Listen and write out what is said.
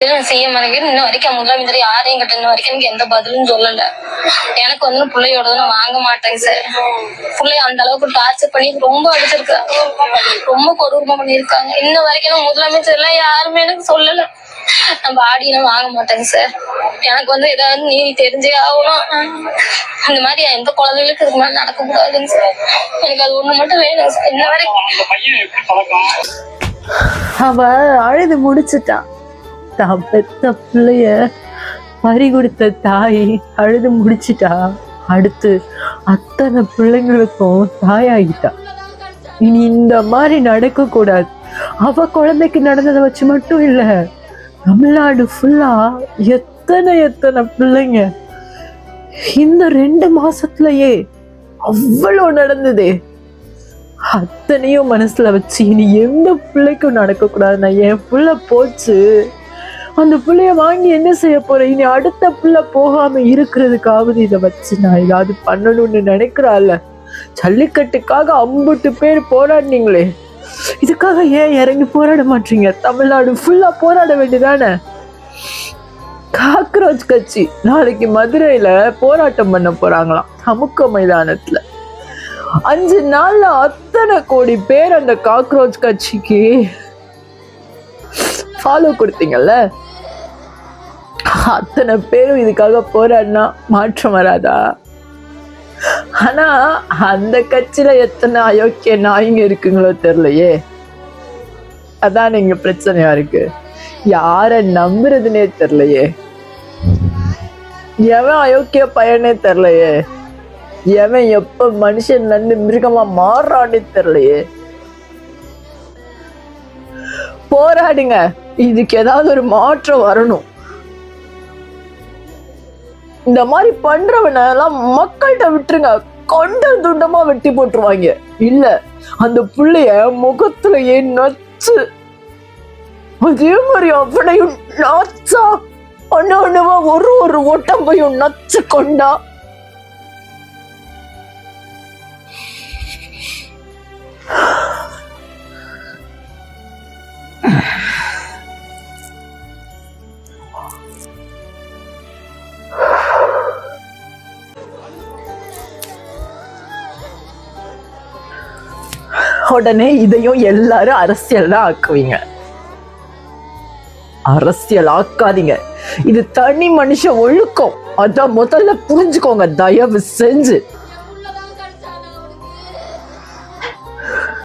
செய்ய மாட்டேங்குது. இன்ன வரைக்கும் முதலமைச்சர் யாரையும் கிட்ட இன்ன வரைக்கும் எனக்கு எந்த பதிலும் சொல்லல. எனக்கு வந்து பிள்ளையோட நான் வாங்க மாட்டேங்க சார். பிள்ளைய அந்த அளவுக்கு டார்ச்சர் பண்ணி ரொம்ப அடிச்சிருக்காங்க, ரொம்ப கொடூரமா பண்ணிருக்காங்க. இன்ன வரைக்கும் முதலமைச்சர் எல்லாம் யாருமே எனக்கு சொல்லல. நம்ம ஆடியெல்லாம் வாங்க மாட்டேங்க சார். எனக்கு வந்து ஏதாவது நீதி தெரிஞ்சே ஆகணும். இந்த மாதிரி எந்த குழந்தைகளுக்கு இதுக்கு மேல நடக்க கூடாதுங்க சார். எனக்கு அது ஒண்ணு மட்டும் வேணும் சார். இன்ன வரைக்கும் அவ அழுது முடிச்சுட்டான். தான் பெத்த பிள்ளைய பறி கொடுத்த தாய் அழுது முடிச்சிட்டா. அடுத்து அத்தனை பிள்ளைங்களுக்கும் தாயாகிட்டா. இனி இந்த மாதிரி நடக்க கூடாது. அவ குழந்தைக்கு நடந்ததை வச்சு மட்டும் இல்ல, தமிழ்நாடு ஃபுல்லா எத்தனை பிள்ளைங்க இந்த 2 மாசத்துலயே அவ்வளோ நடந்ததே. அத்தனையும் மனசுல வச்சு இனி எந்த பிள்ளைக்கும் நடக்க கூடாது. நான் என் பிள்ளை போச்சு, அந்த பிள்ளைய வாங்கி என்ன செய்ய போறேன், இனி அடுத்த பிள்ளை போகாம இருக்கிறதுக்காவது இதை வச்சு நான் ஏதாவது பண்ணணும்னு நினைக்கிறாள். ஜல்லிக்கட்டுக்காக 50 பேர் போராடினீங்களே, இதுக்காக ஏன் இறங்கி போராட மாட்டீங்க? தமிழ்நாடு ஃபுல்லா போராட வேண்டியதானே? காக்ரோச் கட்சி நாளைக்கு மதுரையில போராட்டம் பண்ண போறாங்களாம், சமுக்க மைதானத்துல. 5 நாள்ல அத்தனை கோடி பேர் அந்த காக்ரோச் கட்சிக்கு ஃபாலோ கொடுத்தீங்கல்ல, அத்தனை பேரும் இதுக்காக போராடினா மாற்றம் வராதா? ஆனா அந்த கட்சியில எத்தனை அயோக்கிய நாய்ங்க இருக்குங்களோ தெரியலையே. அதான் நீங்க பிரச்சனையா இருக்கு. யார நம்புறதுன்னே தெரியலையே, எவன் அயோக்கிய பையனே தெரியலையே, எவன் எப்ப மனுஷன் வந்து மிருகமா மாறுறானே தெரியலையே. போராடுங்க, இதுக்கு ஏதாவது ஒரு மாற்றம் வரணும். இந்த மாதிரி பண்றவன எல்லாம் மக்கள்கிட்ட விட்டுருங்க, கொண்ட துண்டமா வெட்டி போட்டுருவாங்க. இல்ல அந்த புள்ளைய முகத்துலயே நச்சு, அதே மாதிரி அவனையும் நச்சா ஒண்ணுவா ஒரு ஒட்டம்பையும் நச்சு கொண்டா உடனே இதையும் எல்லாரும் அரசியல் தான் ஆக்குவீங்க. அரசியல் ஆக்காதீங்க, இது தனி மனுஷ ஒழுக்கம். அதான் முதல்ல புரிஞ்சுக்கோங்க தயவு செஞ்சு.